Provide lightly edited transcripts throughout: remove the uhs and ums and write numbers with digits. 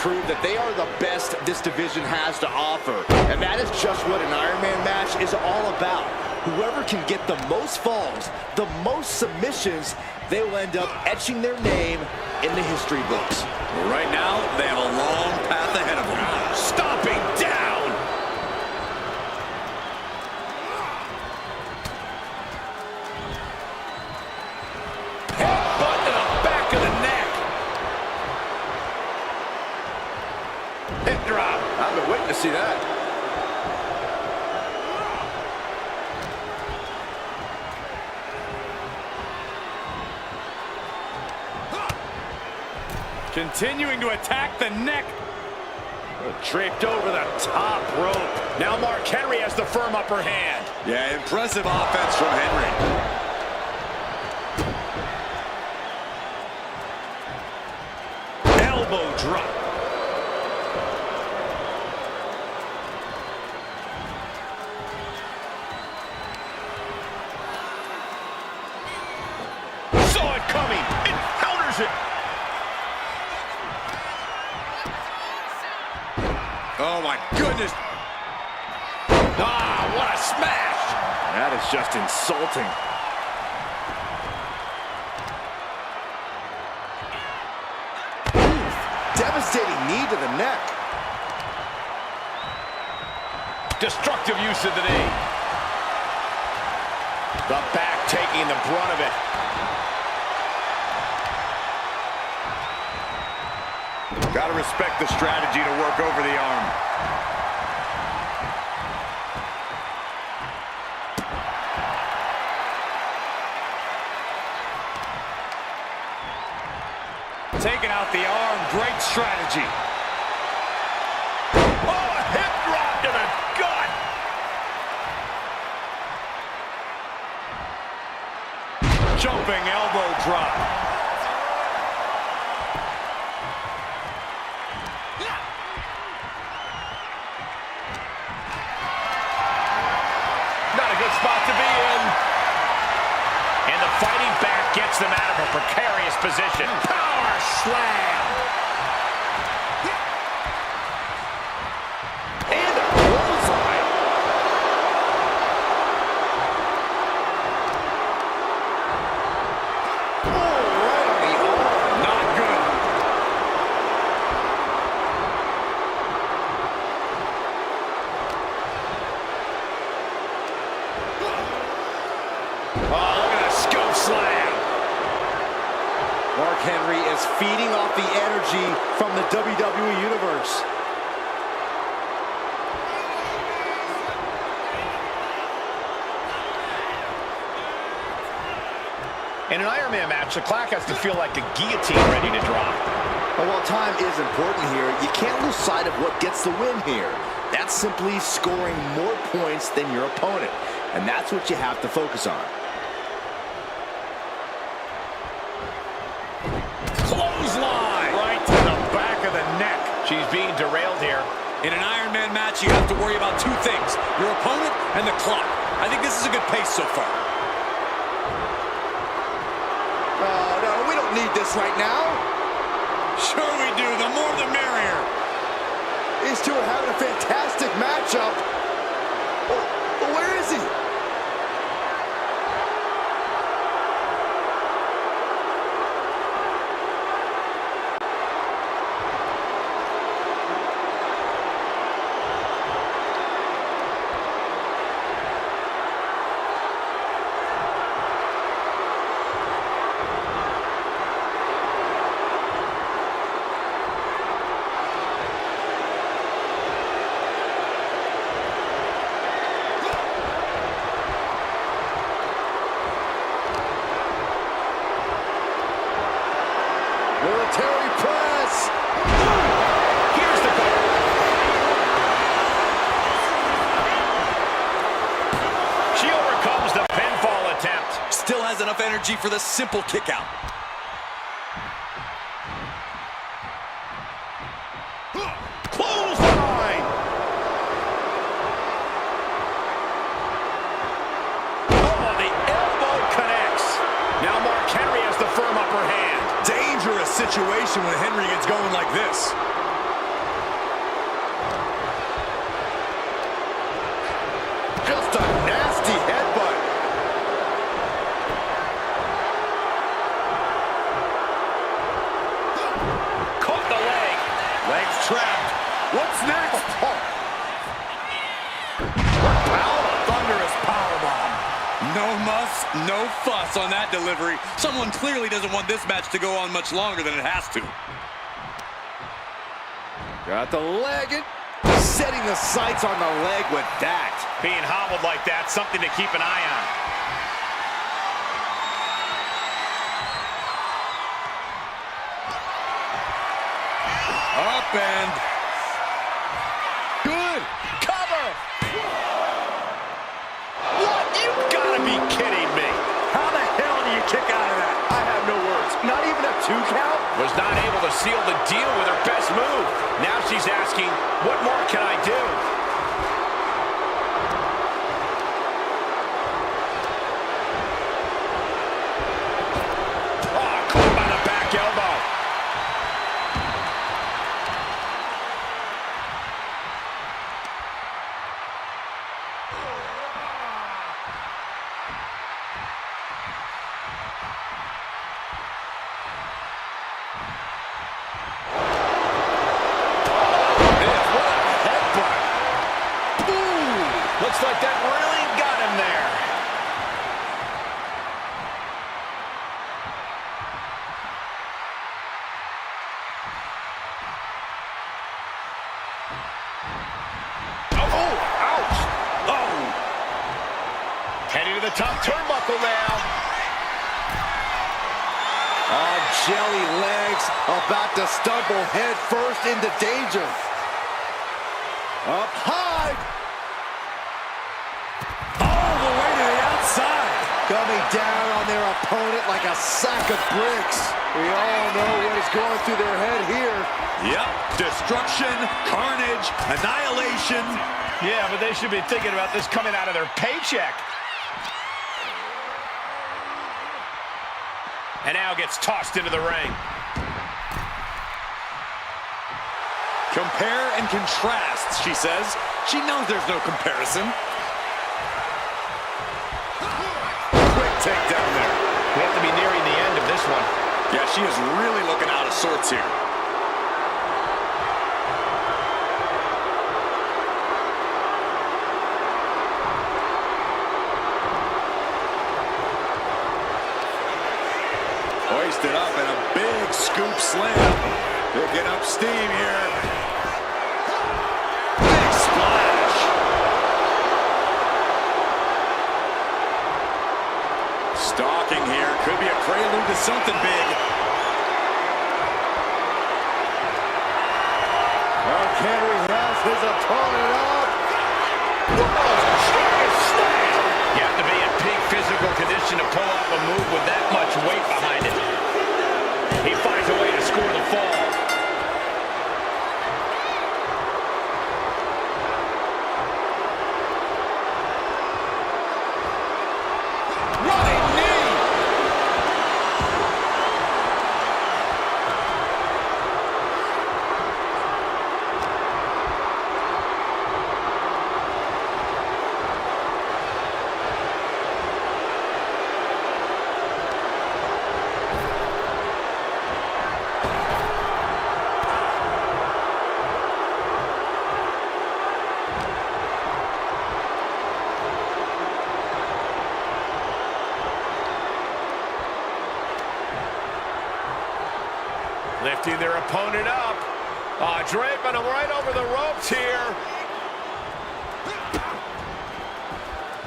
prove that they are the best this division has to offer. And that is just what an Iron Man match is all about. Whoever can get the most falls, the most submissions, they will end up etching their name in the history books. Well, right now, they have a long path ahead of them. Stomping down! Headbutt to the back of the neck. Hip drop. I've been waiting to see that. Continuing to attack the neck. Draped over the top rope. Now Mark Henry has the firm upper hand. Yeah, impressive offense from Henry. Elbow drop. Saw it coming. It counters it. Oh, my goodness. Ah, what a smash. That is just insulting. Devastating knee to the neck. Destructive use of the knee. The back taking the brunt of it. Gotta respect the strategy to work over the arm. Taking out the arm, great strategy. Oh, a hip drop to the gut. Jumping elbow drop. Spot to be in. And the fighting back gets them out of a precarious position. Power slam. And a clothesline. Oh, right on the arm. Not good. Oh, look at that scope slam. Mark Henry is feeding off the energy from the WWE Universe. In an Iron Man match, the clock has to feel like a guillotine ready to drop. But while time is important here, you can't lose sight of what gets the win here. That's simply scoring more points than your opponent. And that's what you have to focus on. Clothesline! Right to the back of the neck. She's being derailed here. In an Iron Man match, you have to worry about two things: your opponent and the clock. I think this is a good pace so far. No, we don't need this right now. Sure we do. The more the merrier. These two are having a fantastic matchup. But where is he? Military press. Here's the goal. She overcomes the pinfall attempt. Still has enough energy for the simple kick out. Clothesline. Oh, the elbow connects. Now Mark Henry has the firm upper hand. Dangerous situation when Henry gets going like this. trapped. What's next? Thunderous powerbomb. No muss, no fuss on that delivery. Someone clearly doesn't want this match to go on much longer than it has to. Got the leg in. Setting the sights on the leg with that. Being hobbled like that, something to keep an eye on. Up and Good. Cover. What? You gotta be kidding me. how the hell do you kick out of that? I have no words. Not even a 2 count? Was not able to seal the deal with her best move. Now she's asking, what more can I do? Oh, caught by the back elbow. Looks like that really got him there. Oh, ouch. Oh. Heading to the top turnbuckle now. Oh, jelly legs about to stumble head first into danger. Up high. All the way to the outside. Coming down on their opponent like a sack of bricks. We all know what is going through their head here. Yep, destruction, carnage, annihilation. Yeah, but they should be thinking about this coming out of their paycheck. And now gets tossed into the ring. Compare and contrast, she says. She knows there's no comparison. Quick takedown there. We have to be nearing the end of this one. Yeah, she is really looking out of sorts here. Hoisted up in a big scoop slam. Picking up steam here. Big splash. Stalking here. Could be a prelude to something big. Henry has his opponent up. You have to be in peak physical condition to pull off a move with that much weight behind it. He finds a way to score the fall. Running knee. Lifting their opponent up. Draping him right over the ropes here.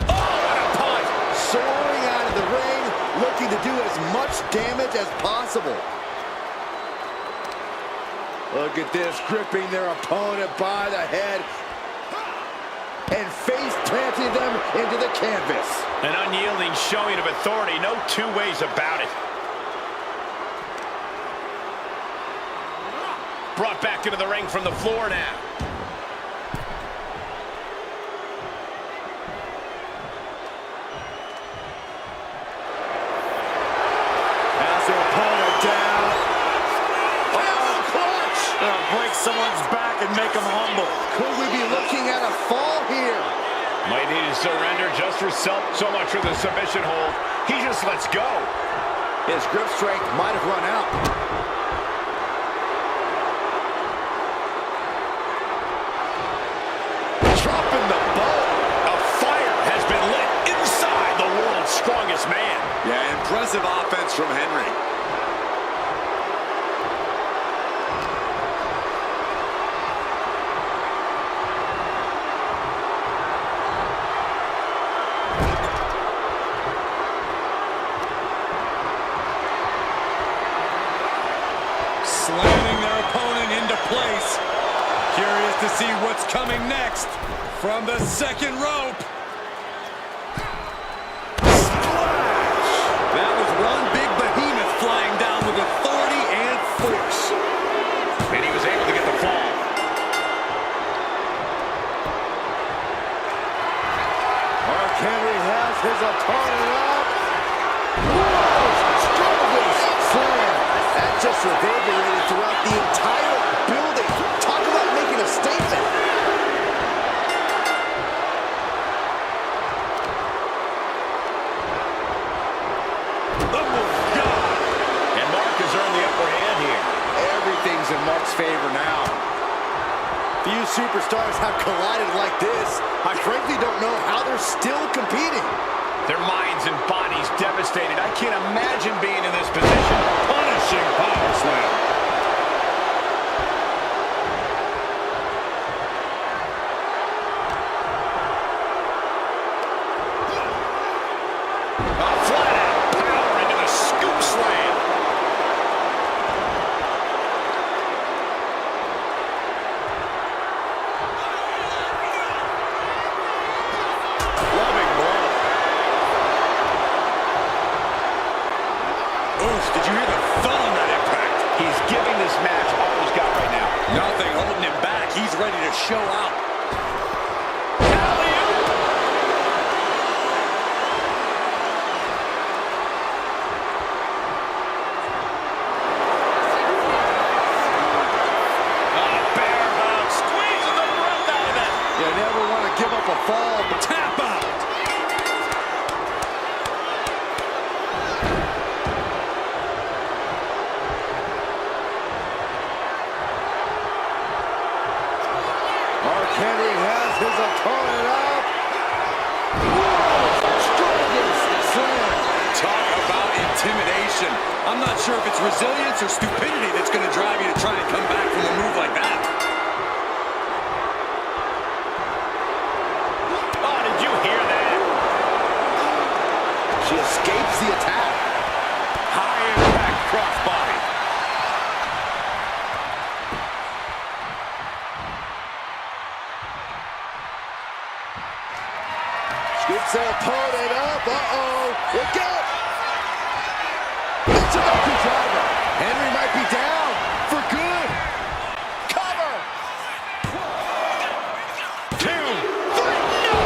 Oh, what a punch! Soaring out of the ring, looking to do as much damage as possible. Look at this, gripping their opponent by the head and face planting them into the canvas. An unyielding showing of authority, no two ways about it. Brought back into the ring from the floor now. Has their opponent down. Oh, clutch! Break someone's back and make them humble. Could we be looking at a fall here? Might need to surrender just for so much for the submission hold. He just lets go. His grip strength might have run out. Yeah, impressive offense from Henry. Slamming their opponent into place. Curious to see what's coming next from the second rope. Splash! That was one big behemoth flying down with authority and force. And he was able to get the fall. Mark Henry has his opponent up. Whoa! Strongest slam. That just reverberated throughout the entire building. Talk about making a statement. Oh, God! And Mark has earned the upper hand here. Everything's in Mark's favor now. Few superstars have collided like this. I frankly don't know how they're still competing. Their minds and bodies devastated. I can't imagine being in this position. Punishing power slam. A flat out power into the scoop slam. Loving blow. Oof, did you hear the thud on that impact? He's giving this match all he's got right now. Nothing holding him back. He's ready to show out. You never want to give up a fall, but Tap out! Mark Henry has his opponent up. Whoa! Strongest slam. Talk about intimidation. I'm not sure if it's resilience or stupidity that's going to drive you to try and come back from a move like that. Oh, did you hear that? She escapes the attack. High impact crossbody. Scoops their opponent up. Uh-oh. Look out. It's a knuckle driver. Henry might be down for good. Cover. 2, 3, no!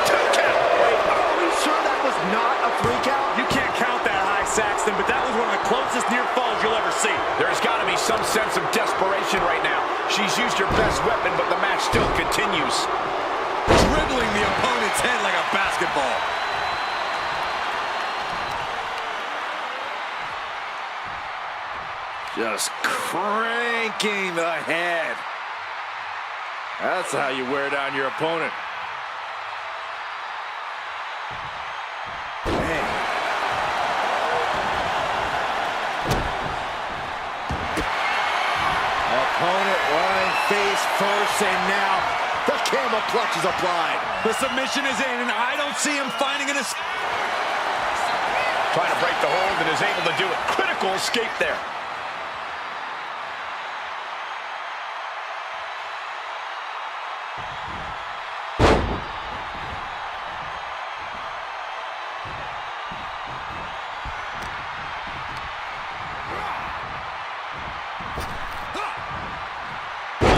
2 count. Wait, are we sure that was not a 3 count? You can't count that high, Saxton, but that was one of the closest near falls you'll ever see. There's got to be some sense of desperation right now. She's used her best weapon, but the match still continues. Dribbling the opponent's head like a basketball. Just cranking the head. That's how you wear down your opponent. Man. Opponent lying face first, and now the camel clutch is applied. The submission is in, and I don't see him finding an escape. Trying to break the hold and is able to do it. Critical escape there.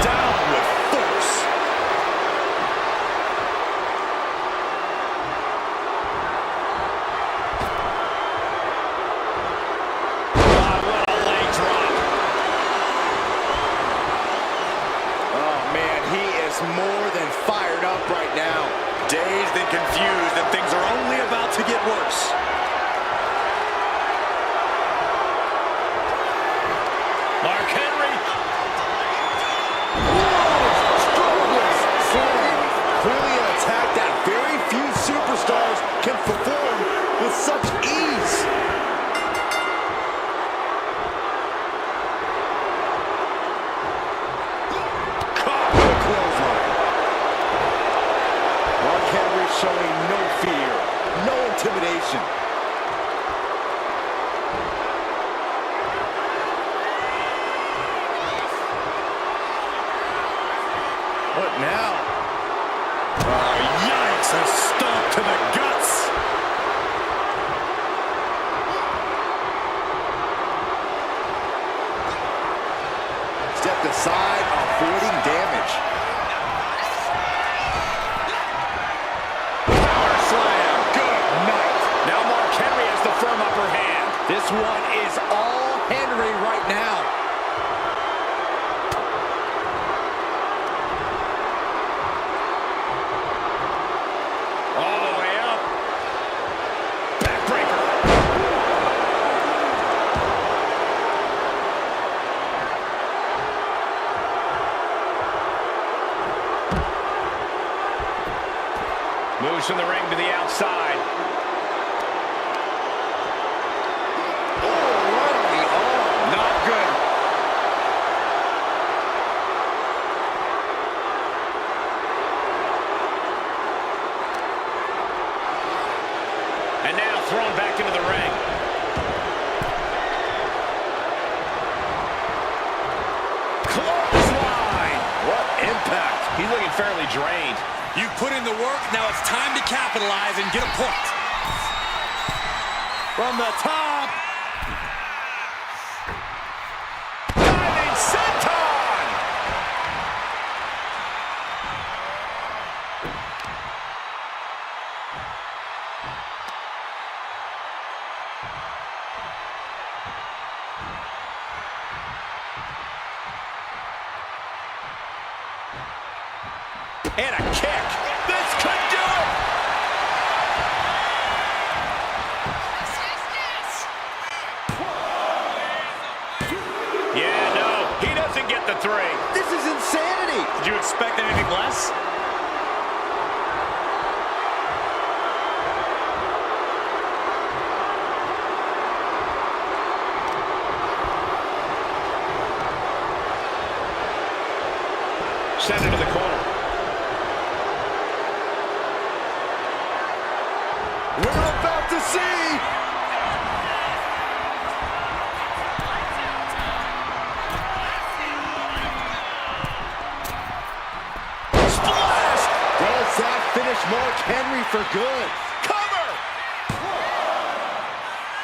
Down with force. God, what a leg drop. Oh, man, he is more than fired up right now. Dazed and confused, and things are only about to get worse. Mark Henry. Strongest slam. Clearly an attack that very few superstars can perform with such ease. What now? Oh, yikes! A stomp to the guts. Stepped aside, avoiding damage. Power slam. Good night. Now Mark Henry has the firm upper hand. This one is all Henry right now. All the way up. Backbreaker. Moves from the ring to the outside. Oh, right on the arm. Not good. And now thrown back into the ring. Clothesline. What impact. He's looking fairly drained. You put in the work, now it's time to capitalize and get a point. From the top. Diving senton. And a kick. This could do it. Yeah, no, he doesn't get the three. This is insanity. Did you expect anything less? Send it to the corner. We're about to see. Splash! Does that finish Mark Henry for good? Cover!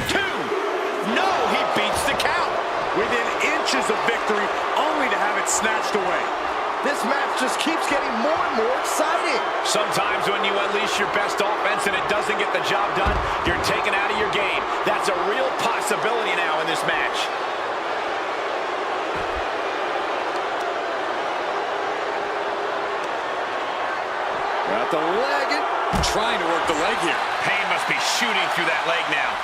2. No, he beats the count. Within inches of victory, only to have it snatched away. This match just keeps getting more and more exciting. Sometimes when you unleash your best offense and it doesn't get the job done, you're taken out of your game. That's a real possibility now in this match. Got the leg. Trying to work the leg here. Pain must be shooting through that leg now.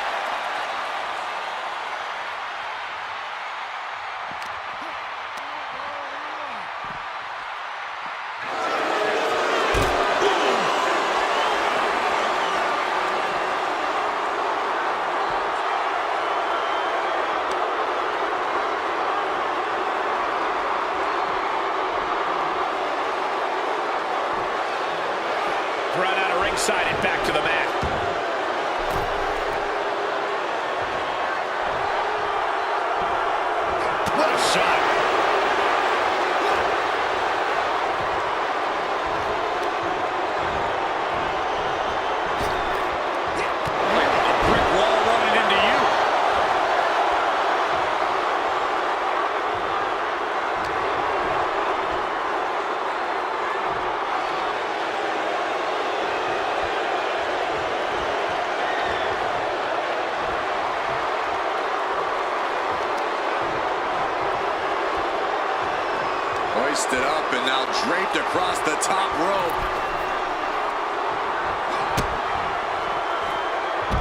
Run out of ringside and back to the mat. What a shot. Like a brick wall running into you. Hoisted up and now draped across the top rope.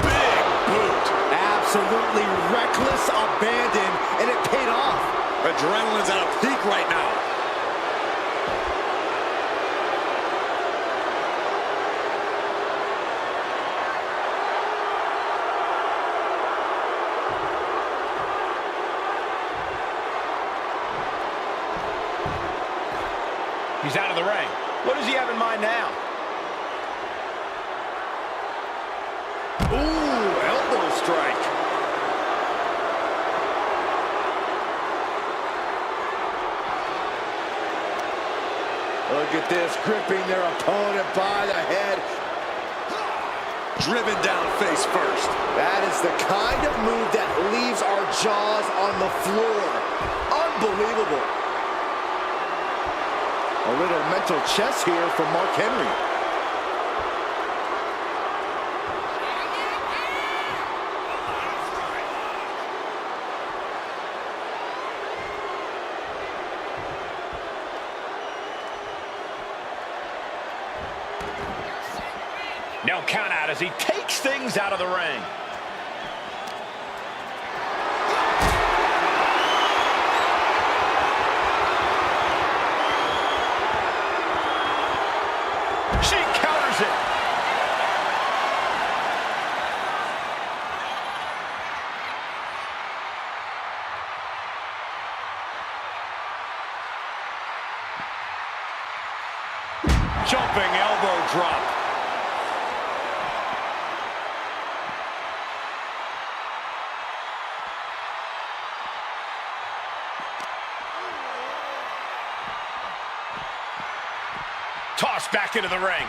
Big boot. Absolutely reckless abandon, and it paid off. Adrenaline's at a peak right now. He's out of the ring. What does he have in mind now? Ooh, elbow strike. Look at this, gripping their opponent by the head. Driven down face first. That is the kind of move that leaves our jaws on the floor. Unbelievable. A little mental chess here from Mark Henry. No count out as he takes things out of the ring. She counters it. Jumping elbow drop. Tossed back into the ring.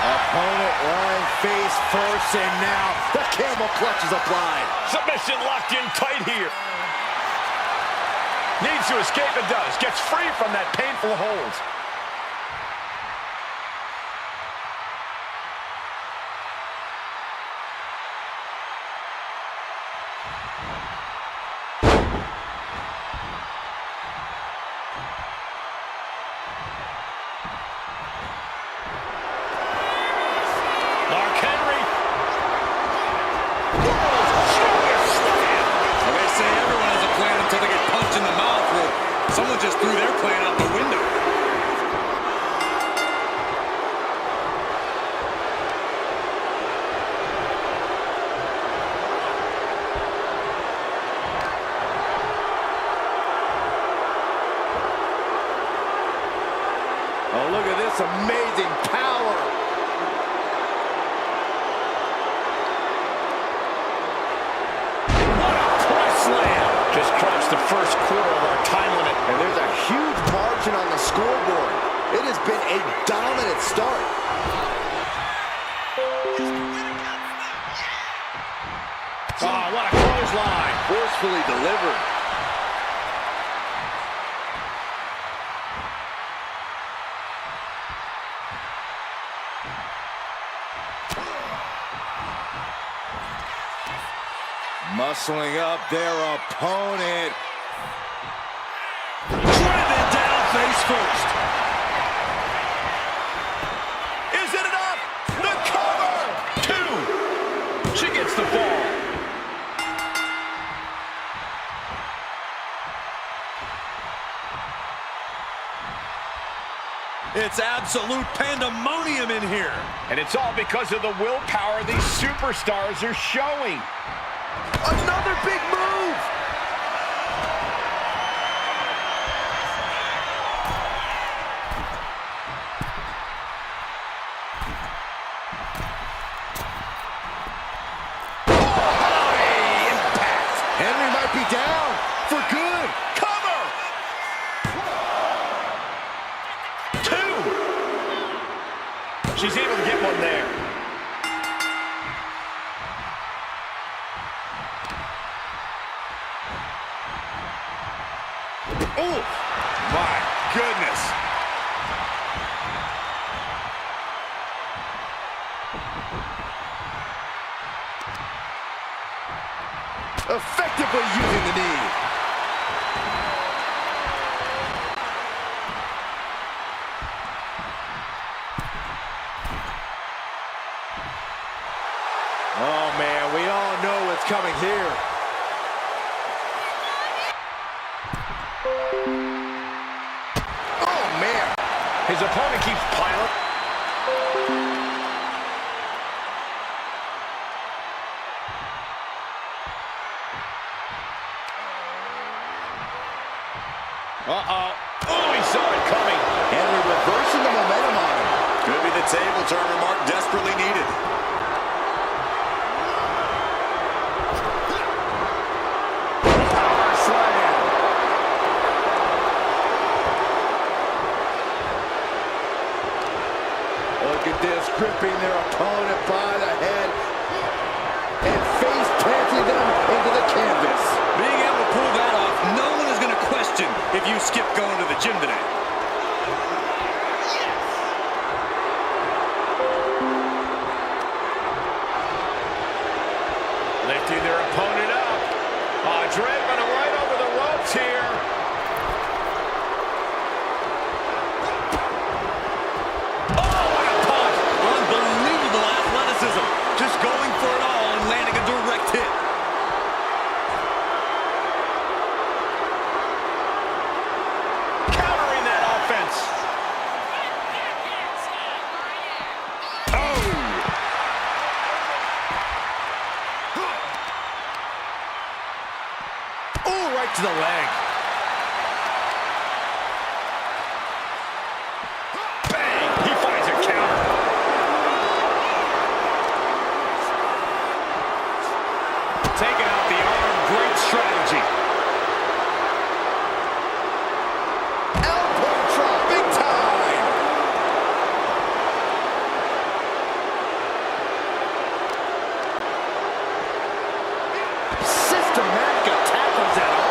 Opponent lying face first, and now the camel clutch is applied. Submission locked in tight here. Needs to escape and does. Gets free from that painful hold. Mark Henry. World's strongest slam. Well, they say everyone has a plan until they get punched in the mouth. Well, someone just threw their plan out the window. Oh, look at this amazing power. What a press slam. Just crossed the first quarter of our time limit. And there's a huge margin on the scoreboard. It has been a dominant start. Oh, what a clothesline. Forcefully delivered. Muscling up their opponent. Driven down face first. Is it enough? The cover. 2. She gets the fall. It's absolute pandemonium in here. And it's all because of the willpower these superstars are showing. Another big move. Impact. Henry might be down for good. Cover. 2. She's able to get one there. Oh, my goodness. Effectively using the knee. Oh, man, we all know what's coming here. Oh, man. His opponent keeps piling. Uh-oh. Oh, he saw it coming. Henry reversing the momentum on him. the table turner Mark desperately needed. Power slam. Look at this, gripping their opponent by the head and face planting them into the canvas. Being able to pull that off, no one is going to question if you skip going to the gym today. Lifting their opponent up. Dragging him right over the ropes here. Oh, what a punch. Unbelievable athleticism. Just going for it all and landing a direct hit. Countering that offense. Oh, right to the leg. Bang! He finds a counter. Taking out the arm. Great strategy. Elbow drop, big time. Systematic attack was that all.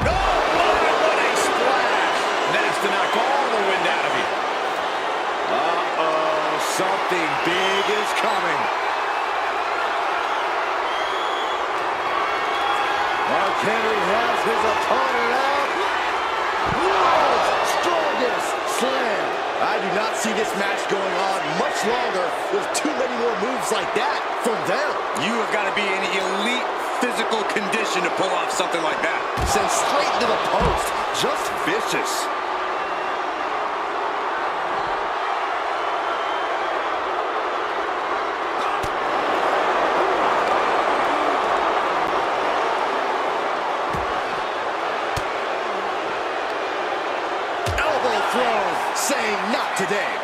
Oh, my, what a splash. That's to knock all the wind out of you. Uh-oh, something big is coming. Mark Henry has his opponent up. World's strongest slam. I do not see this match going on much longer with too many more moves like that from them. You have got to be in elite physical condition to pull off something like that. Sent straight to the post. Just vicious. Elbow throw, saying not today.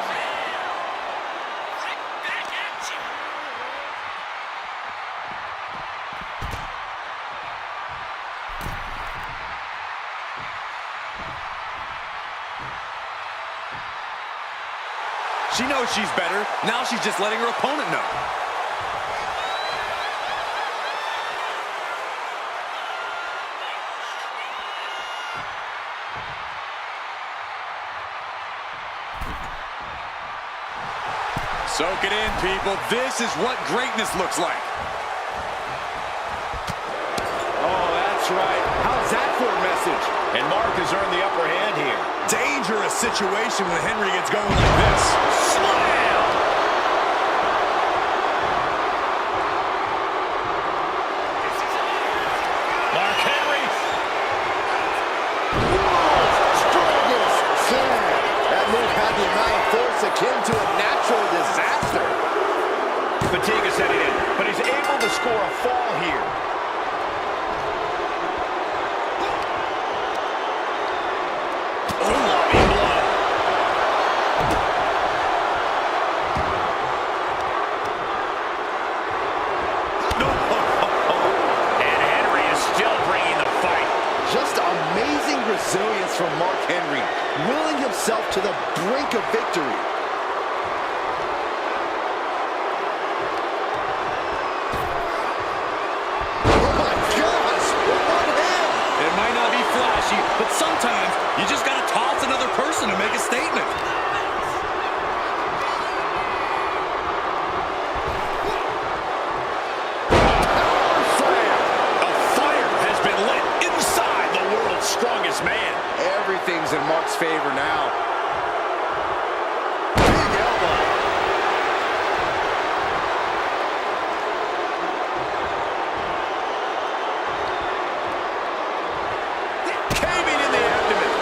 She knows she's better. Now she's just letting her opponent know. Soak it in, people. This is what greatness looks like. Oh, that's right. How's that for a message? And Mark has earned the upper hand here. Dangerous situation when Henry gets going like this. Slam! Mark Henry. World's strongest slam. That move had the amount of force akin to a natural disaster. Fatigue is setting in, but he's able to score a fall here. Loving blow. And Henry is still bringing the fight. Just amazing resilience from Mark Henry, willing himself to the brink of victory. Oh my gosh, what him? It might not be flashy, but sometimes you just got to toss another person to make a statement. A fire has been lit inside the world's strongest man. Everything's in Mark's favor now. Big elbow. Caving in the abdomen.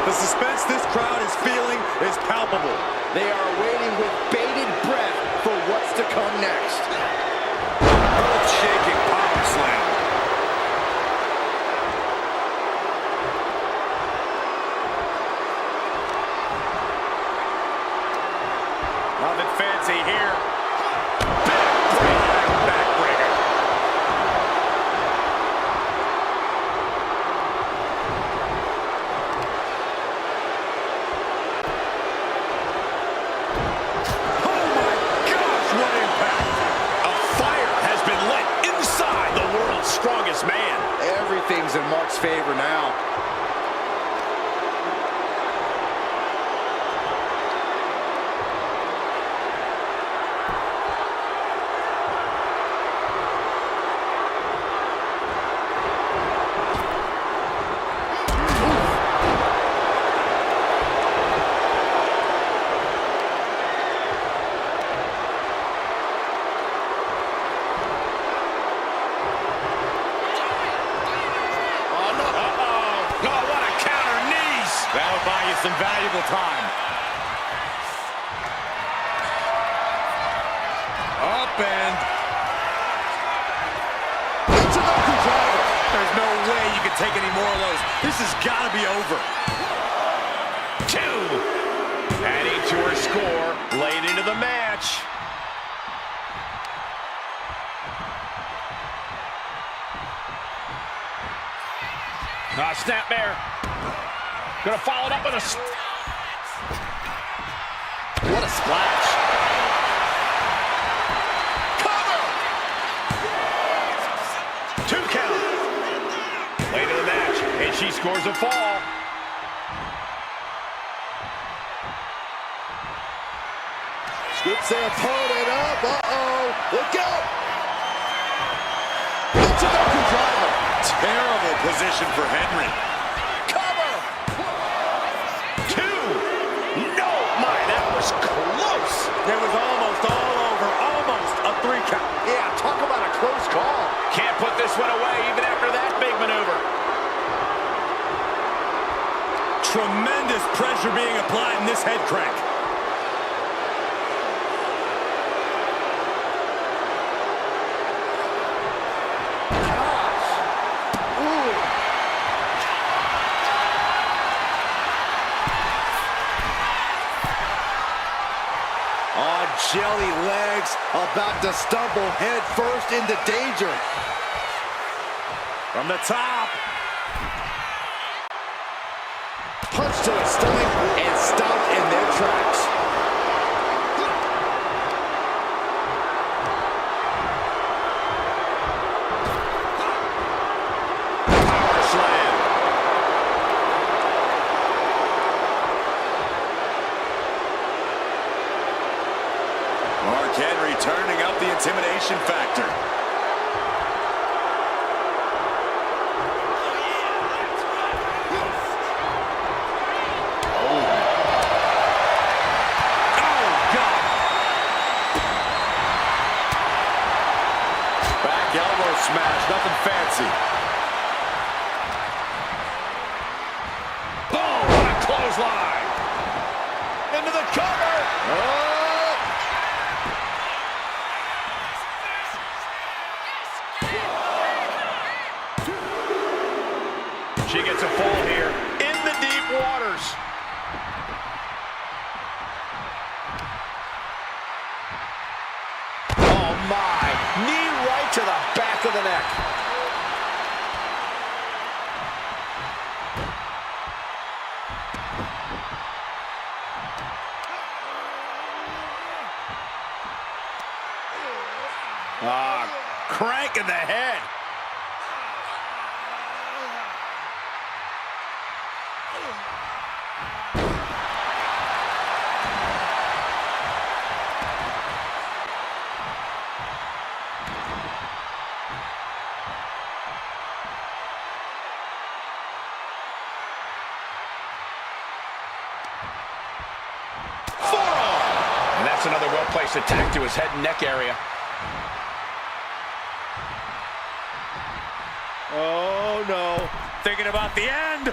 The suspense this crowd is feeling is palpable. They are waiting with bated breath for what's to come next. Earth-shaking power slam. favor now. Some valuable time. Up and... There's no way you can take any more of those. This has got to be over. 2. Adding to her score late into the match. Snapmare. Gonna follow it up with a... What a splash. Cover! 2 count. Late in the match, and she scores a fall. Scoops the opponent up. Uh-oh. Look out. It's driver. Terrible position for Henry. Close. It was almost all over. Almost a 3 count. Yeah, talk about a close call. Can't put this one away even after that big maneuver. Tremendous pressure being applied in this head crank. Jelly legs about to stumble head first into danger. From the top. Punch to the stomach and stopped in their tracks. Power slam. Henry turning up the intimidation factor. Oh, God. Back elbow smash, nothing fancy. Boom, what a clothesline. Into the cover. Oh. She gets a fall here in the deep waters. Oh, my. Knee right to the back of the neck. Crank in the head. And that's another well-placed attack to his head and neck area. Oh, no. Thinking about the end.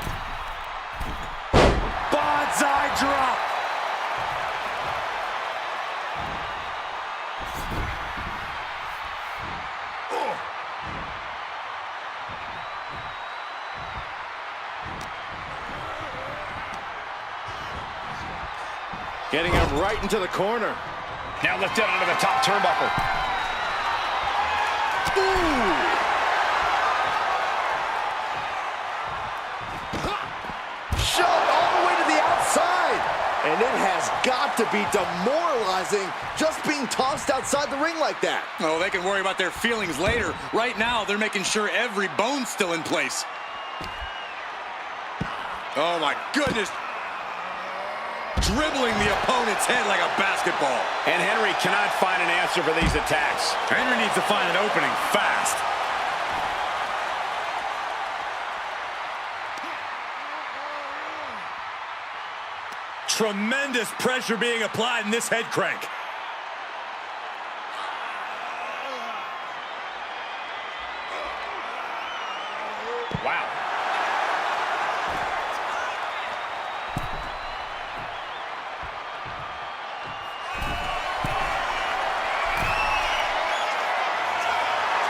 Bonsai drop. Getting him right into the corner. Now lifted onto the top turnbuckle. Ooh! Shoved all the way to the outside. And it has got to be demoralizing just being tossed outside the ring like that. Oh, they can worry about their feelings later. Right now, they're making sure every bone's still in place. Oh my goodness. Dribbling the opponent's head like a basketball. And Henry cannot find an answer for these attacks. Henry needs to find an opening fast. Tremendous pressure being applied in this head crank. Wow.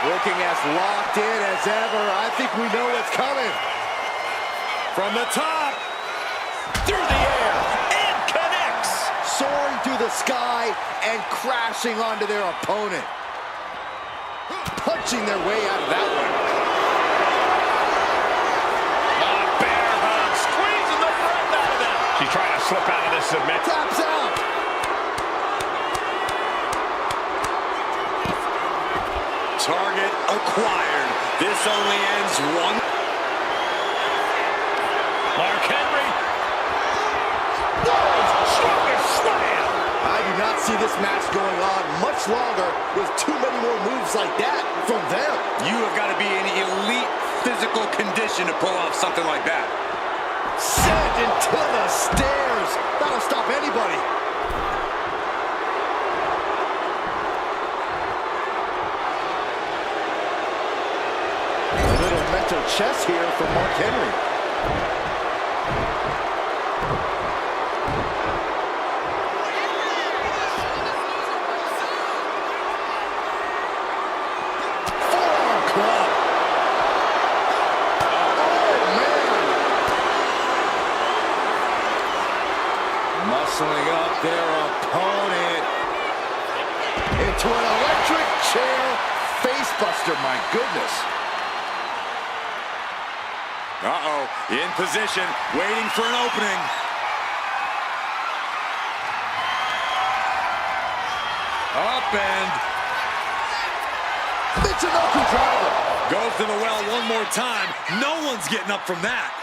Looking as locked in as ever. I think we know what's coming. From the top. Through the air. And connects. Soaring through the sky and crashing onto their opponent. Punching their way out of that one. Bear hug. Squeezing the breath out of him. She's trying to slip out of this submit. Taps out. Target acquired. This only ends one. Mark Henry. World's strongest slam. I do not see this match going on much longer with too many more moves like that from them. You have got to be in elite physical condition to pull off something like that. Sent into the stairs. That'll stop anybody. A little mental chess here from Mark Henry. Forearm club. Oh, man. Muscling up their opponent into an electric chair facebuster. My goodness. Uh-oh, in position, waiting for an opening. Up and... Michinoku driver. goes to the well one more time. No one's getting up from that.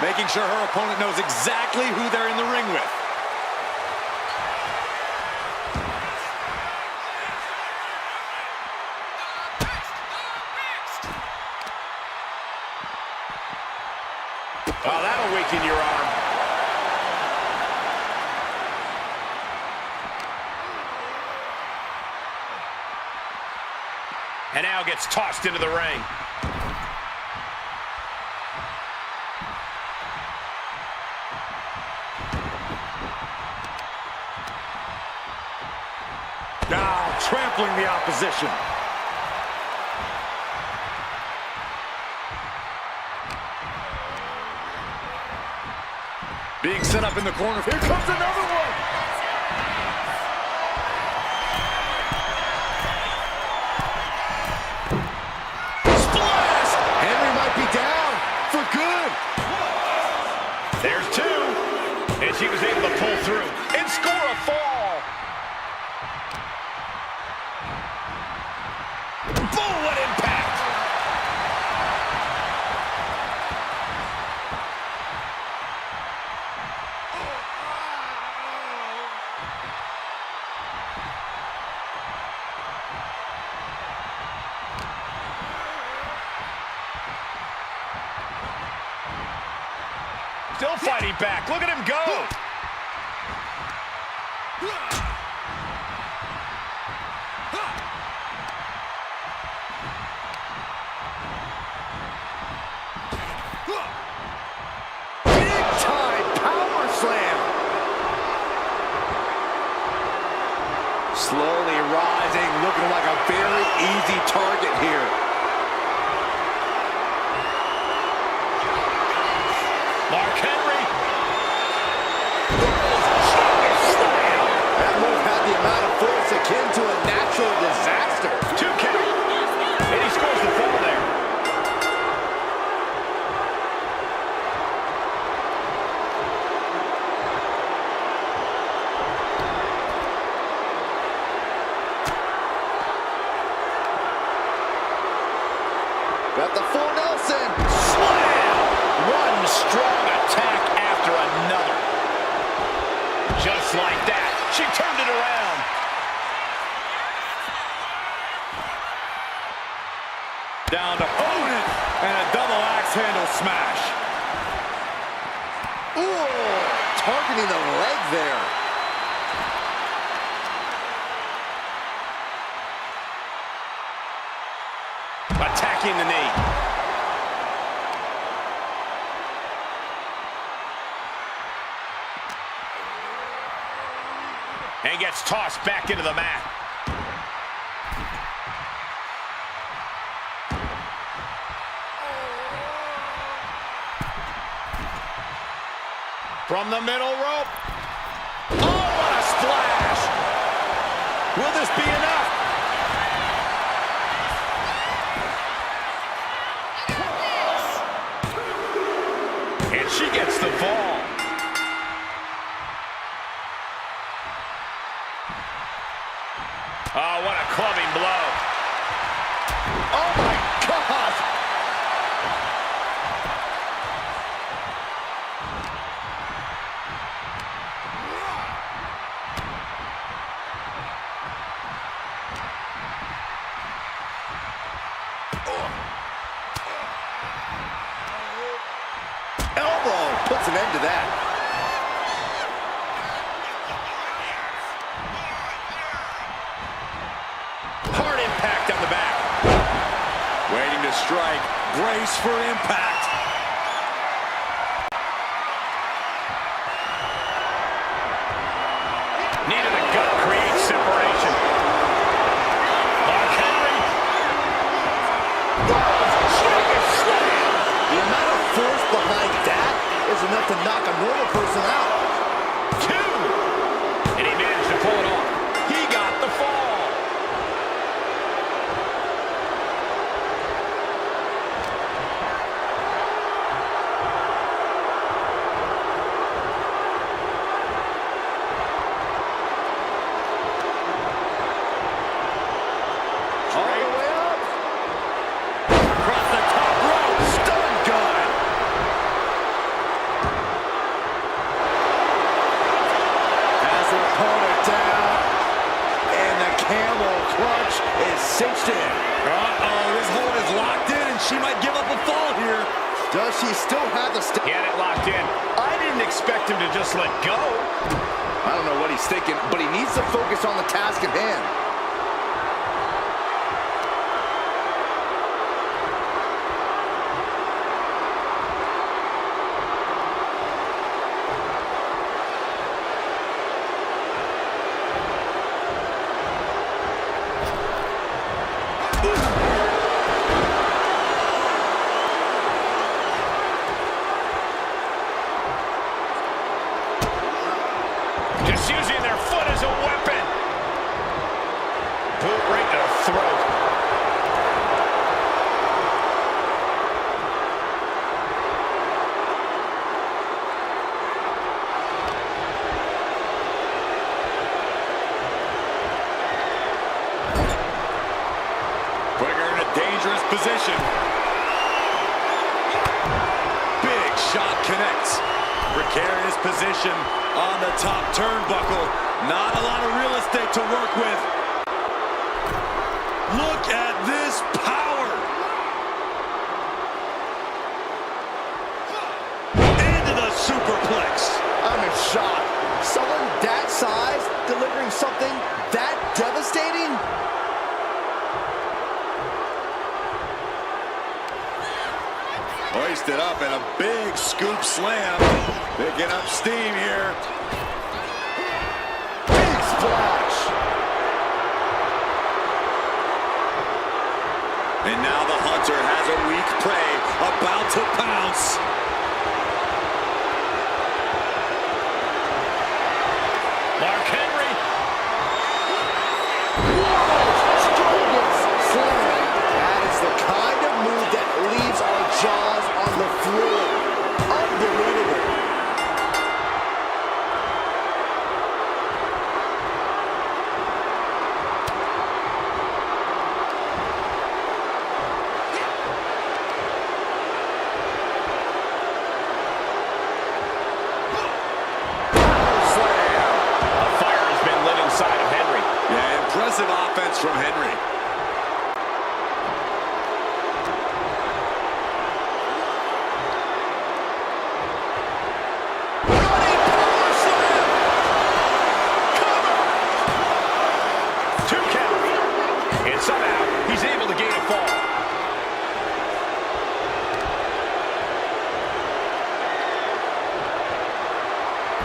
Making sure her opponent knows exactly who they're in the ring with. Oh, that'll weaken your arm. And now gets tossed into the ring. Now trampling the opposition. Being set up in the corner. Here comes another one. Splash! Henry might be down for good. There's two. And she was able to pull through and score a fall. Boom, what impact. Still fighting back. Look at him go. Big time power slam. Slowly rising, looking like a very easy target here. Mark Henry. That move had the amount of force akin to a natural disaster. 2 count. And he scores the fall there. Just like that, she turned it around. Down to own it, and a double axe handle smash. Ooh, targeting the leg there. Attacking the knee. And gets tossed back into the mat. From the middle rope. Oh, what a splash! Will this be enough? And she gets the fall. Oh, what a clubbing blow. Oh, my God! Elbow puts an end to that. Hard impact on the back. Waiting to strike. Brace for impact. Knee to the gut creates separation. Mark Henry. The amount of force behind that is enough to knock a normal person out. 2. And he managed to pull it off. He got the fall. All the way up. Across the top rope. Stun gun. Has the opponent down. And the camel clutch is cinched in. Uh-oh, this hold is locked in, and she might give up a fall here. Does she still have the He had it locked in. I didn't expect him to just let go. I don't know what he's thinking, but he needs to focus on the task at hand. Just using their foot as a weapon. Boot right to the throat. Putting her in a dangerous position. Big shot connects. Precarious position on the top turnbuckle. Not a lot of real estate to work with. Look at this power. Into the superplex. I'm in shock. Someone that size delivering something that devastating? Hoisted up and a big scoop slam. Picking up steam here. Big splash. And now the hunter has a weak prey about to pounce. Mark Henry. Strongest slam. That is the kind of move that leaves our jaws on the floor. Unbelievable. offense from Henry. Somehow, he's able to gain a fall.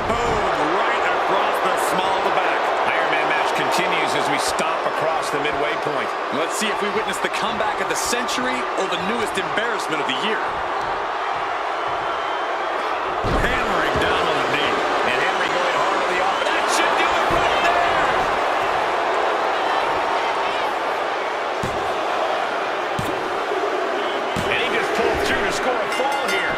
Boom, right across the small of the back. Iron Man match continues as we stomp across the midway point. Let's see if we witness the comeback of the century or the newest embarrassment of the year. Hammering down on the knee. And Henry going hard on the off. That should do it right there. To score a fall here.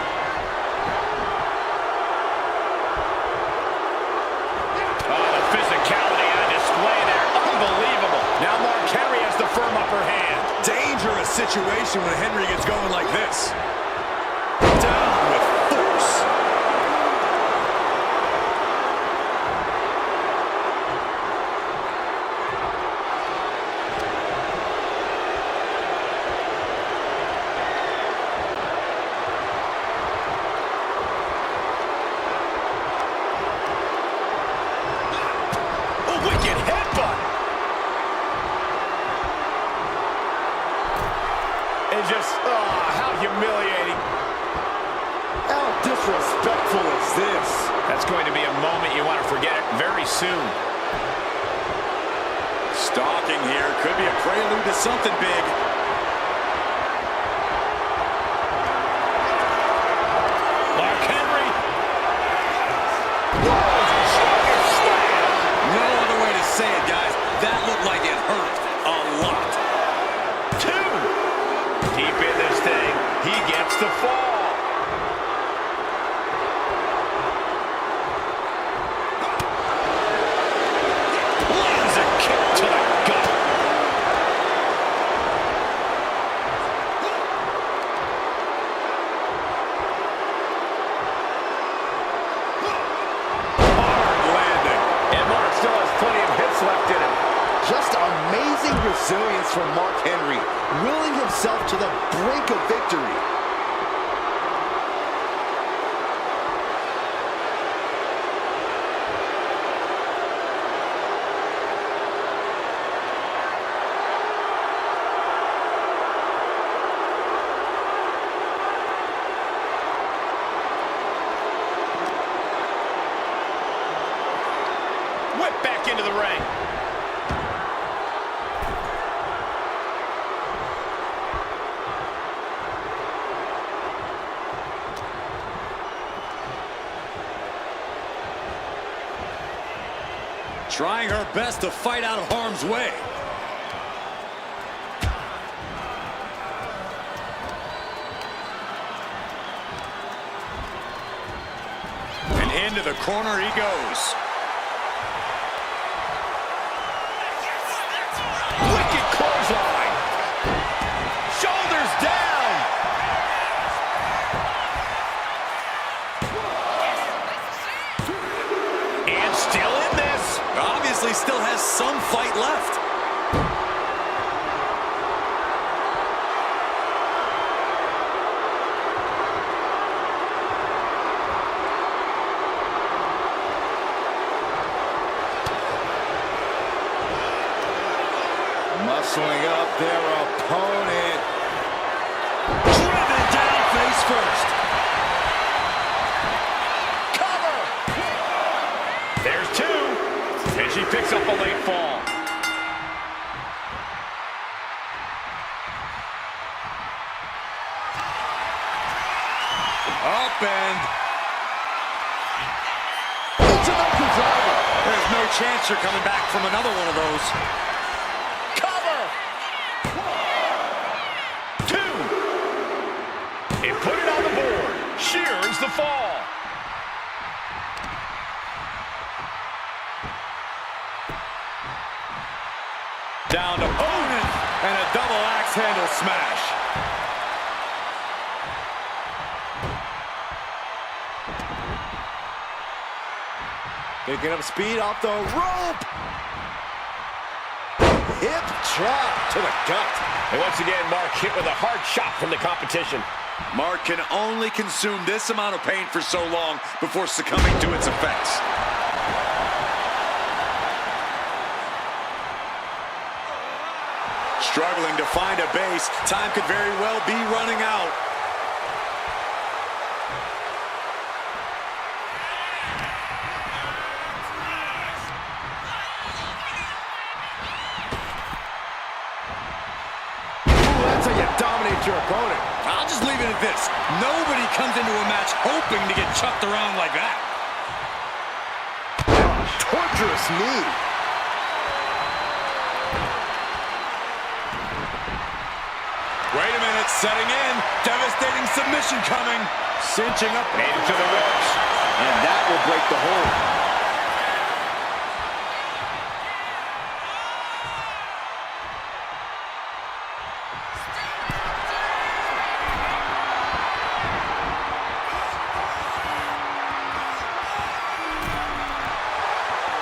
Oh, the physicality on display there. Unbelievable. Now Mark Henry has the firm upper hand. Dangerous situation when Henry gets going like this. Down with force. Wicked headbutt. And just, how humiliating. How disrespectful is this? That's going to be a moment you want to forget it very soon. Stalking here could be a prelude to something big. Mark Henry. Say it, guys. That looked like it hurt a lot. 2. Deep in this thing. He gets the fall. Lands a kick to the gut. Hard landing. And Mark still has plenty of hits left in him. Just amazing resilience from Mark Henry, willing himself to the brink of victory. Whip back into the ring. Trying her best to fight out of harm's way. And into the corner he goes. Wicked clothesline. Shoulders down. And still in this. Obviously still has some fight left. Muscling up their opponent. Driven down face first. Cover. There's 2. And she picks up a late fall. Up and Ultimate driver. there's no chance you're coming back from another one of those. Cover. 2. And put it on the board. Shears the fall. Down to opponent and a double axe handle smash. Picking up speed off the rope. hip drop to the gut. And once again, Mark hit with a hard shot from the competition. Mark can only consume this amount of pain for so long before succumbing to its effects. Struggling to find a base. Time could very well be running out. That's how you dominate your opponent. I'll just leave it at this. Nobody comes into a match hoping to get chucked around like that. Torturous knee. Wait a minute, setting in. Devastating submission coming. Cinching up. Made it to the ropes. And that will break the hold.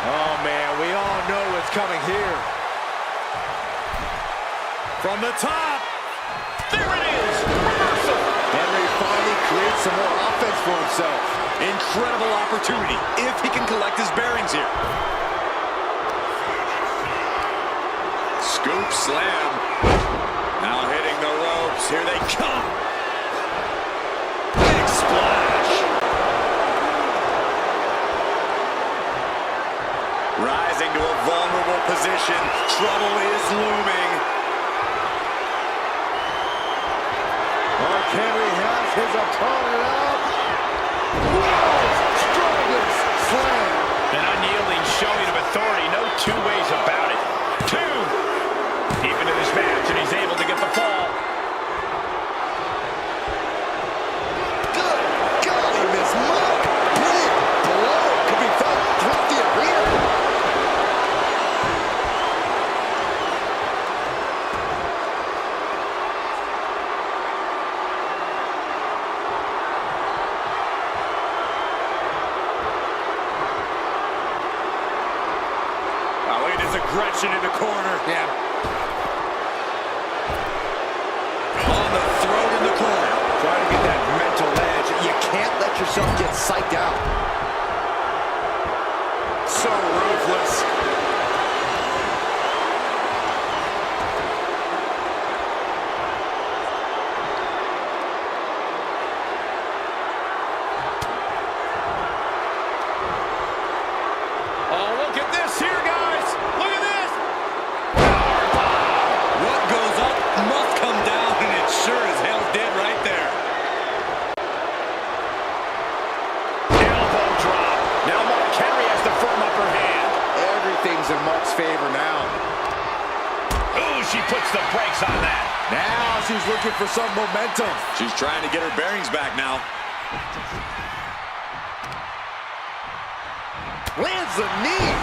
Oh, man, we all know what's coming here. From the top. There it is! Reversal! Henry finally creates some more offense for himself. Incredible opportunity if he can collect his bearings here. Scoop slam. Now hitting the ropes. Here they come. Big splash. Rising to a vulnerable position. Trouble is looming. Mark Henry has his opponent up. Whoa! Strongest slam. An unyielding showing of authority. No two ways about it. Two! Deep into this match, and he's able to get the fall. Good golly, Miss Mark. Brilliant blow. Could be felt throughout the arena. Now look at his aggression in the corner. Yeah. On the throat in the corner. Trying to get that mental edge. You can't let yourself get psyched out. So ruthless. Oh, look at this here, guys! Look at this! What goes up must come down, and it sure as hell did right there. Elbow drop. Now Mark Henry has the firm upper hand. Everything's in Mark's favor now. Ooh, she puts the brakes on that. Now she's looking for some momentum. She's trying to get her bearings back now. Lands the knee.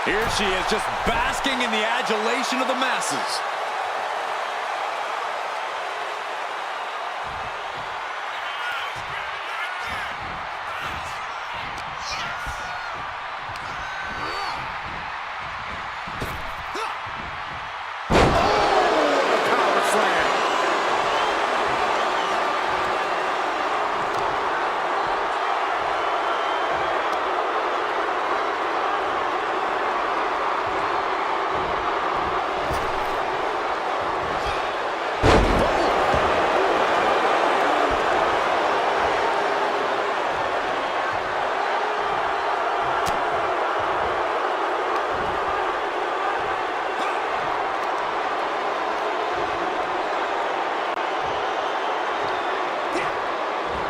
Here she is, just basking in the adulation of the masses. Power slam.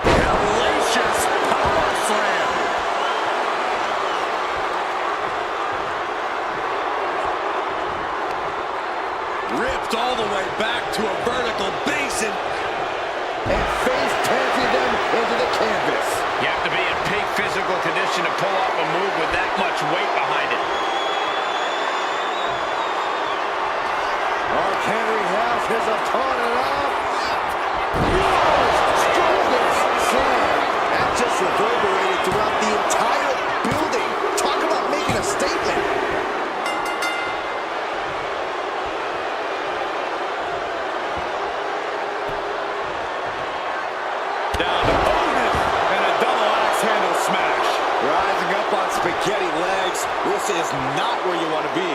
Hellacious power slam. Ripped all the way back to a vertical basin. And face planting them into the canvas. You have to be in peak physical condition to pull off a move with that much weight behind it. Mark Henry has his opponent up. Whoa! Strongest slam. reverberated throughout the entire building. Talk about making a statement. Down to bonus and a double axe handle smash. Rising up on spaghetti legs. This is not where you want to be.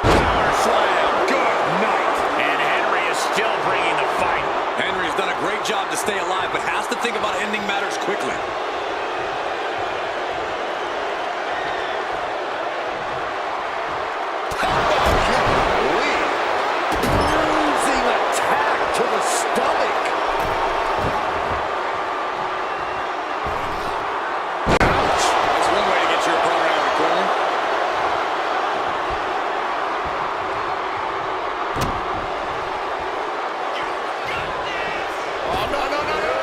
Power slam. Good night. And Henry is still bringing the fight. Henry's done a great job to stay alive, but has to think about ending matters quickly. Bruising attack to the stomach. Ouch! That's one way to get your opponent out of the corner. Oh, no, no, no, no.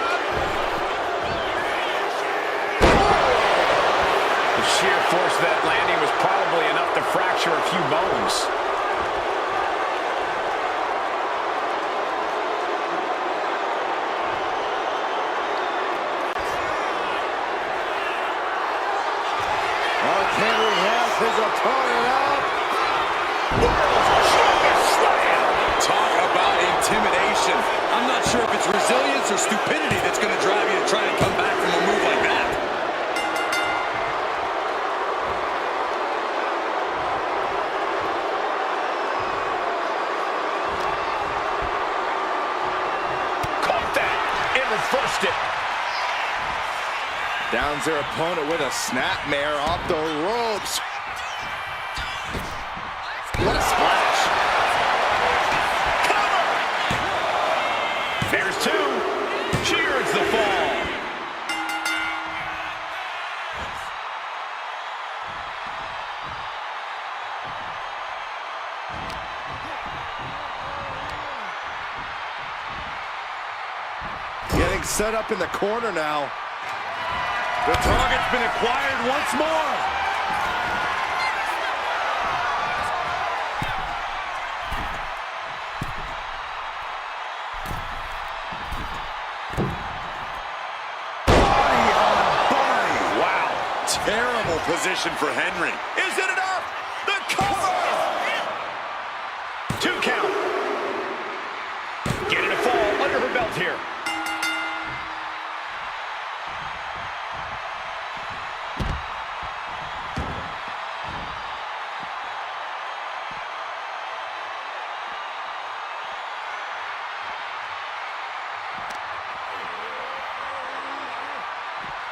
The sheer force of that landing was probably enough to fracture a few bones. Henry has his opponent up. Talk about intimidation. I'm not sure if it's resilience or stupidity that's going to drive you to try and come back from a move like that. Caught that. It reversed it. Downs their opponent with a snapmare off the ropes. What a splash. Cover. There's two. Cheers the fall. Getting set up in the corner now. The target's been acquired once more. Body on body. Wow. Terrible position for Henry. Is it enough? The cover. 2 count. Getting a fall under her belt here.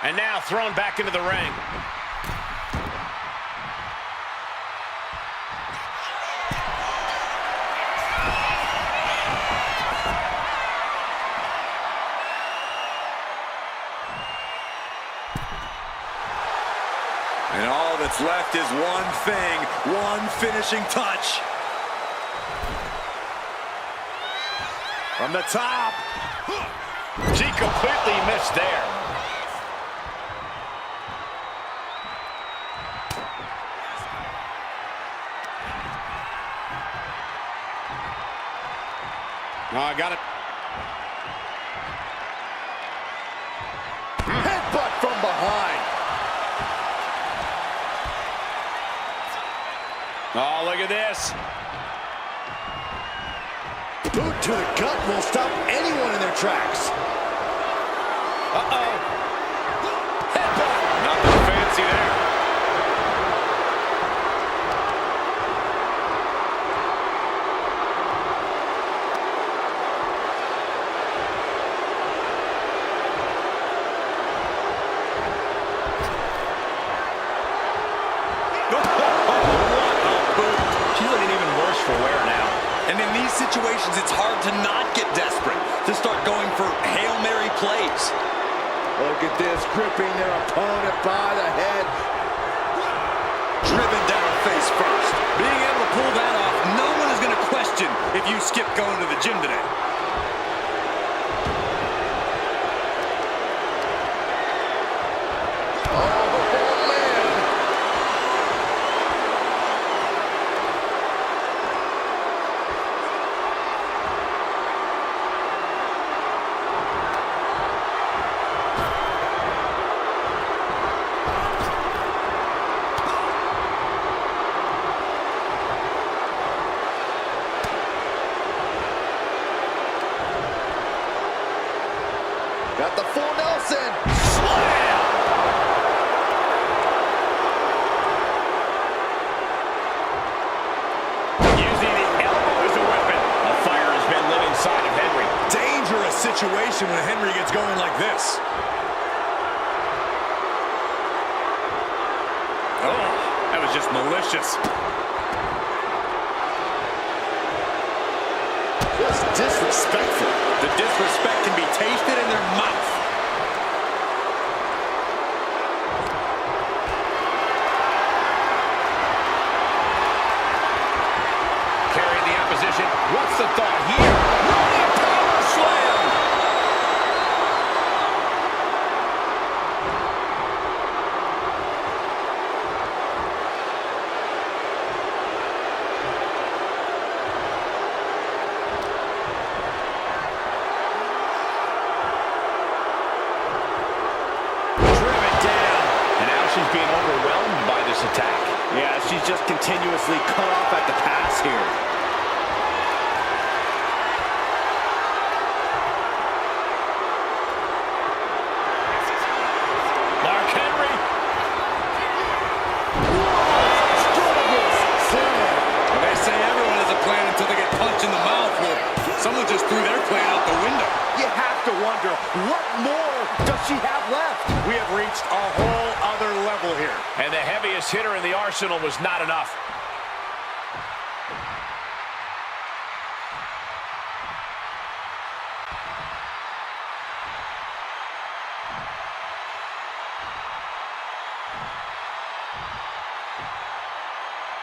And now thrown back into the ring. And all that's left is one thing, one finishing touch. From the top. She completely missed there. Oh, I got it. Headbutt from behind. Oh, look at this. Boot to the gut will stop anyone in their tracks. Uh-oh. Headbutt. Nothing fancy there. Situations, it's hard to not get desperate, to start going for Hail Mary plays. Look at this, gripping their opponent by the head. Driven down face first. Being able to pull that off, no one is going to question if you skip going to the gym today. situation when Henry gets going like this. Oh, that was just malicious. Just disrespectful. The disrespect can be tasted in their mouth. Carrying the opposition. What's the thought here? Running power slam! She's being overwhelmed by this attack. Yeah, she's just continuously cut off at the pass here. Mark Henry. Well, they say everyone has a plan until they get punched in the mouth. Well, someone just threw their plan out the window. You have to wonder, what more does she have left? We have reached a whole other level here. And the heaviest hitter in the arsenal was not enough.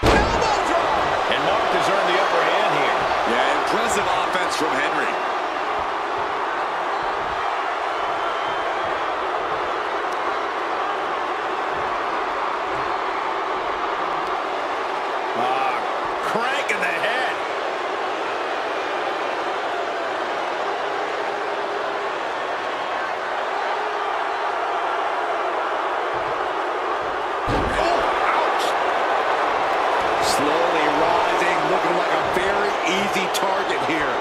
Elbow drop! And Mark has earned the upper hand here. Yeah, impressive offense from Henry. Crank in the head. Oh, ouch! Slowly rising, looking like a very easy target here.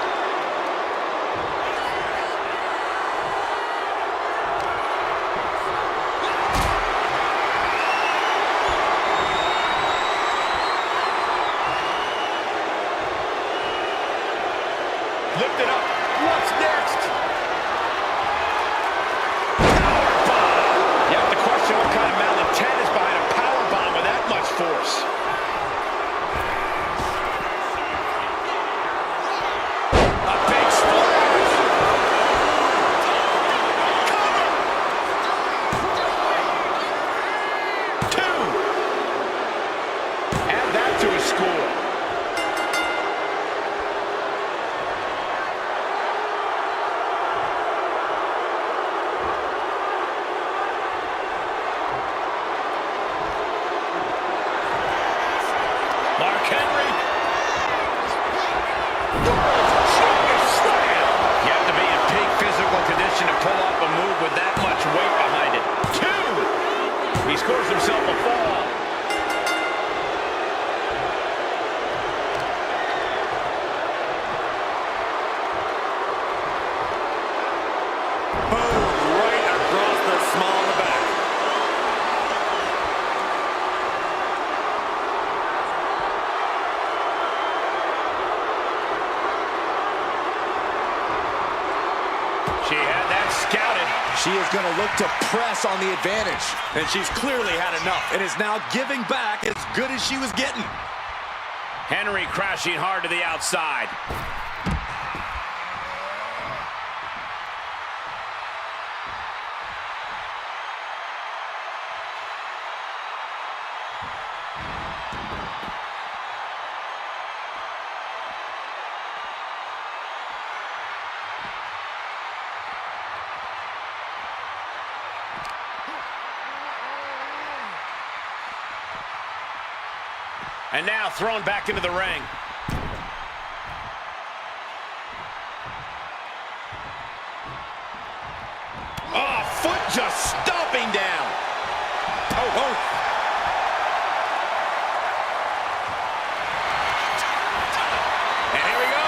Lift it up. What's next? Powerbomb. You have to question what kind of malintent is behind a powerbomb with that much force. A big splash. Cover. Two. Add that to his score. Mark Henry. Strongest slam. You have to be in peak physical condition to pull off a move with that much weight behind it. Two. He scores himself a fall. Boom, right across the small of the back. She had that scouted. She is going to look to press on the advantage. And she's clearly had enough and is now giving back as good as she was getting. Henry crashing hard to the outside. And now thrown back into the ring. Oh, foot just stomping down. Oh. And here we go.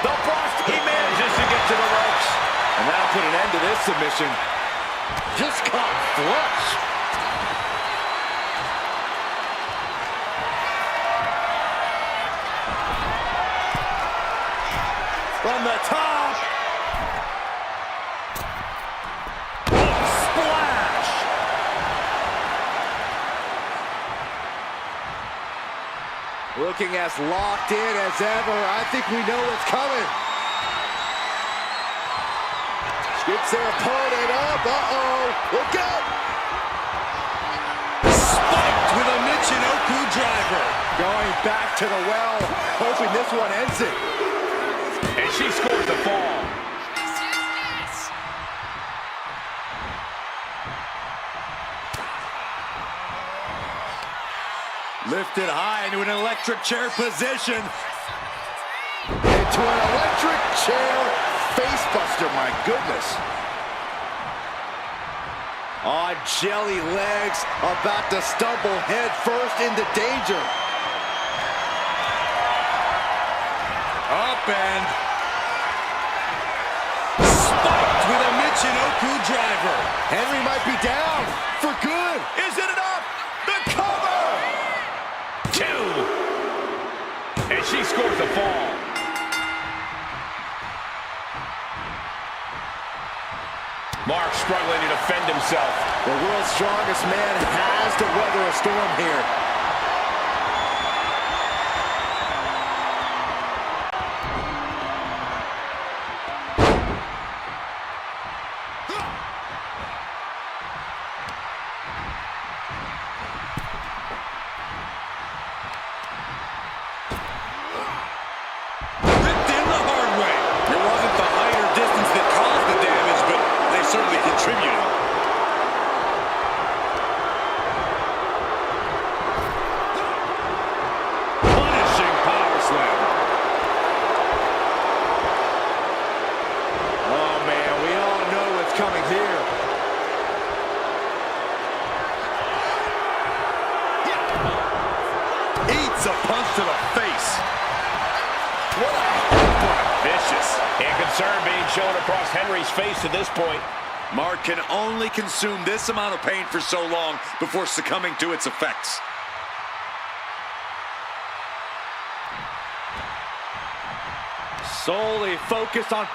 The bust. He manages to get to the ropes. And that'll put an end to this submission. Just caught flush. From the top. Looking as locked in as ever. I think we know what's coming. Scoops their opponent up. Uh-oh. Look out. Spiked with a Michinoku driver. Going back to the well, hoping this one ends it. And she scores the fall. Lifted high into an electric chair position. Into an electric chair facebuster, my goodness. On jelly legs, about to stumble head first into danger. Up and spiked with a Michinoku driver. Henry might be down for good. Is it enough? The cover! 2. And she scores the fall. Mark struggling to defend himself. The world's strongest man has to weather a storm here. Ripped in the hard way. It wasn't the height or distance that caused the damage, but they certainly contributed. Punishing power slam. Oh man, we all know what's coming here. Eats a punch to the face. What a Vicious. And concern being shown across Henry's face to this point. Mark can only consume this amount of pain for so long before succumbing to its effects. solely focused on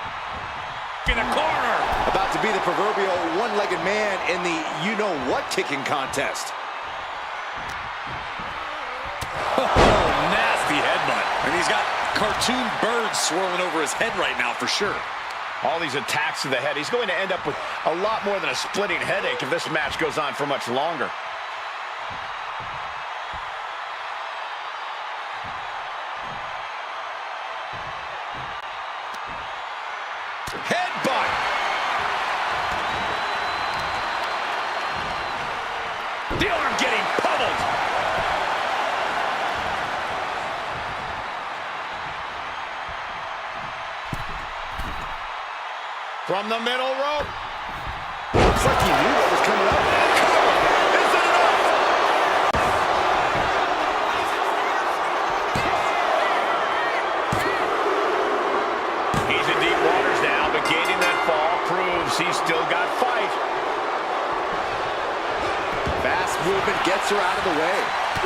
In a corner. about to be the proverbial one-legged man in the you-know-what kicking contest. Oh, nasty headbutt. And he's got cartoon birds swirling over his head right now for sure. All these attacks to the head. He's going to end up with a lot more than a splitting headache if this match goes on for much longer. Headbutt! The arm getting pummeled! From the middle rope. Looks like he knew what was coming up. Is it enough? He's in deep waters now, but gaining that fall proves he's still got fight. Fast movement gets her out of the way.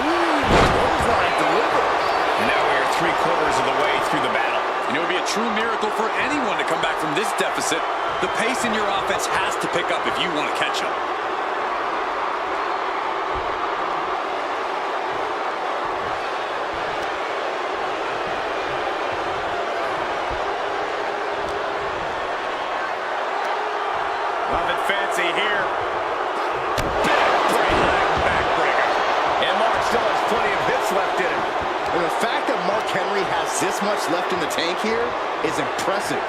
Ooh, clothesline delivered. And now we are 3/4 of the way through the battle. And it would be a true miracle for anyone to come back from this deficit. The pace in your offense has to pick up if you want to catch up. Nothing fancy here. Backbreaker. And Mark still has plenty of hits left in him. And the fact that Mark Henry has this much left in the tank here is impressive.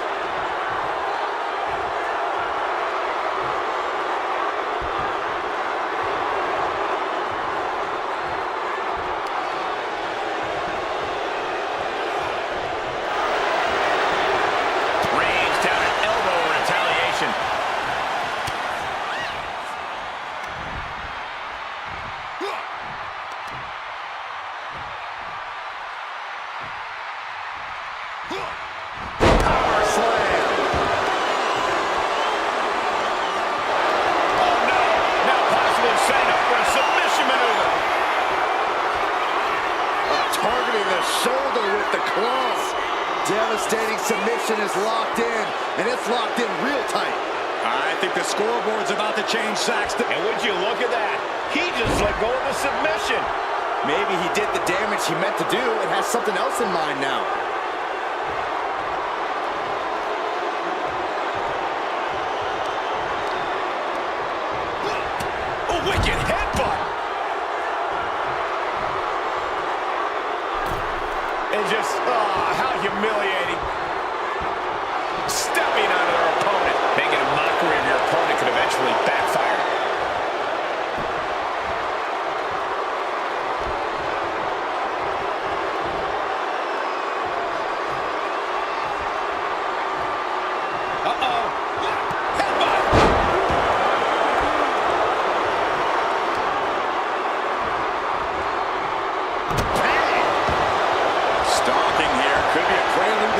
Range down an elbow in retaliation. Power slam. Oh no! Now possibly setting up for a submission maneuver. Targeting the shoulder with the claws. Devastating submission is locked in, and it's locked in real tight. I think the scoreboard's about to change, Saxton. And would you look at that? He just let go of the submission. Maybe he did the damage he meant to do and has something else in mind now. A wicked headbutt. And just, how humiliating. Stepping on their opponent. Making a mockery of your opponent could eventually backfire.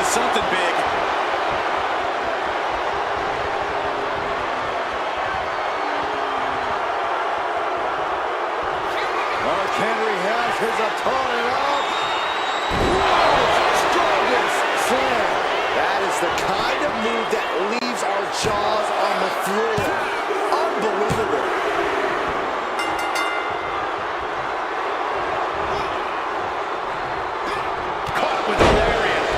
Something big. Mark Henry has his opponent up. World's strongest slam. That is the kind of move that leaves our jaws on the floor. Unbelievable. Caught with a lariat.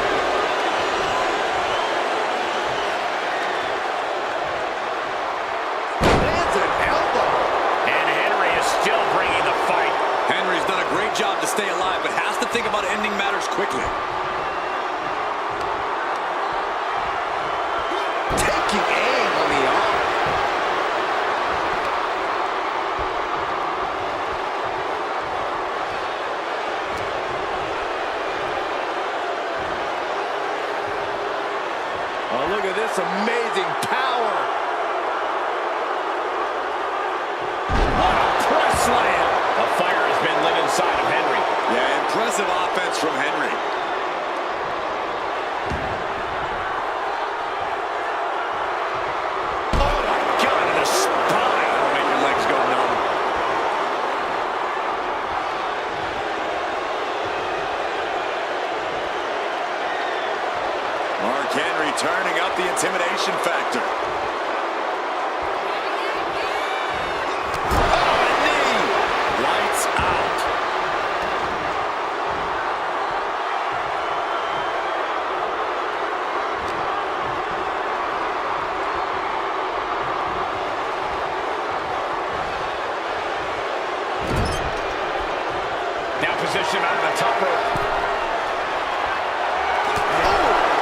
Henry's done a great job to stay alive, but has to think about ending matters quickly. Taking aim on the arm. Oh, look at this amazing power. What a press slam. A fire has been lit inside of Henry. Yeah, impressive offense from Henry. Oh my God, in the spine. That'll make your legs go numb. Mark Henry turning up the intimidation factor. Position on the top rope.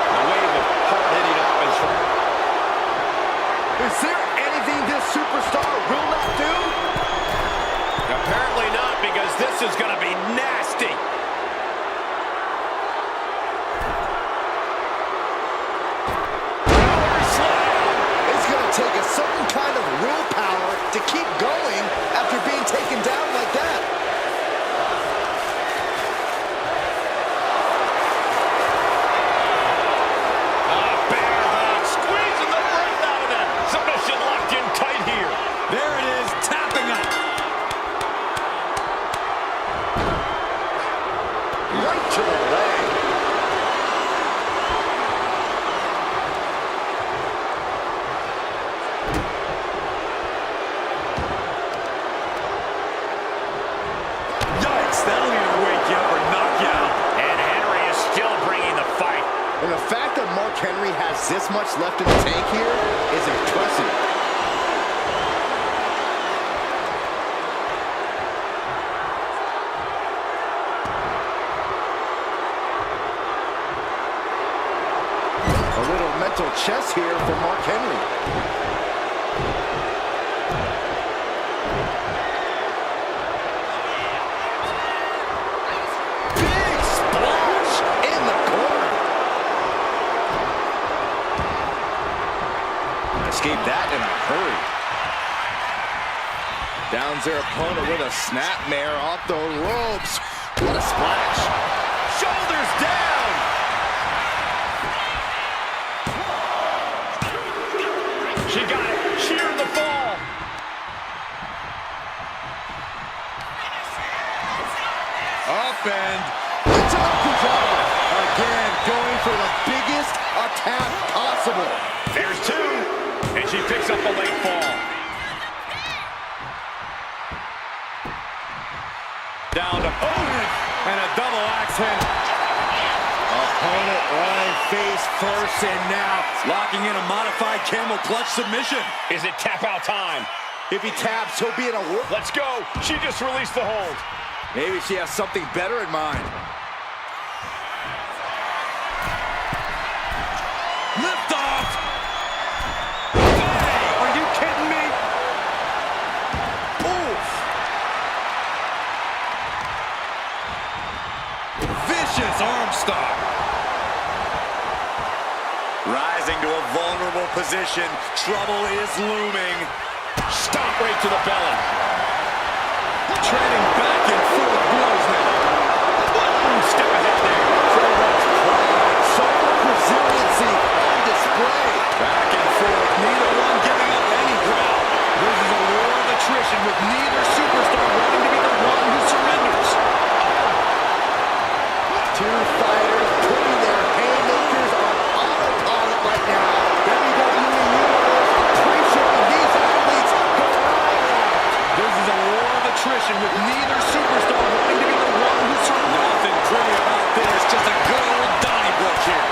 A wave of hard-hitting offense. Is there anything this superstar will not do? Apparently not, because this is going to be nasty. Power slam. It's going to take a certain kind of willpower to keep going after being taken down like that. That'll either wake you up or knock you out. And Henry is still bringing the fight. And the fact that Mark Henry has this much left in the tank here is impressive. A little mental chess here for Mark Henry. Escape that in a hurry. Downs their opponent with a snapmare off the ropes. What a splash. Shoulders down. She got it. Sheared the fall. Up and it's a knuckle driver. Again, going for the biggest attack possible. There's two. And she picks up a late fall. down to and a double axe handle. Opponent lying face first, and now Locking in a modified camel clutch submission. Is it tap out time? if he taps, he'll be in a world. Let's go. She just released the hold. Maybe she has something better in mind. Lift off. Hey, are you kidding me? Oof. Vicious arm stomp. Rising to a vulnerable position. Trouble is looming. Stomp right to the belly. Trading back and forth blows now. Boom, step ahead there. So much pride, so much resiliency on display. Back and forth, neither one giving up any ground. This is a war of attrition with neither superstar wanting to be the one who surrenders. Two fighters putting their haymakers on autopilot right now. WWE Universe appreciating these athletes going all out. This is a war of attrition with neither superstar wanting to be the one who surrenders. Nothing pretty about this, just a good old Donnybrook here.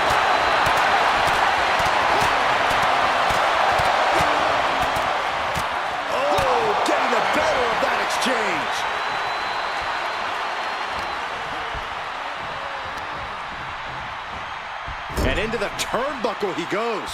Oh, getting the better of that exchange. And into the turnbuckle he goes.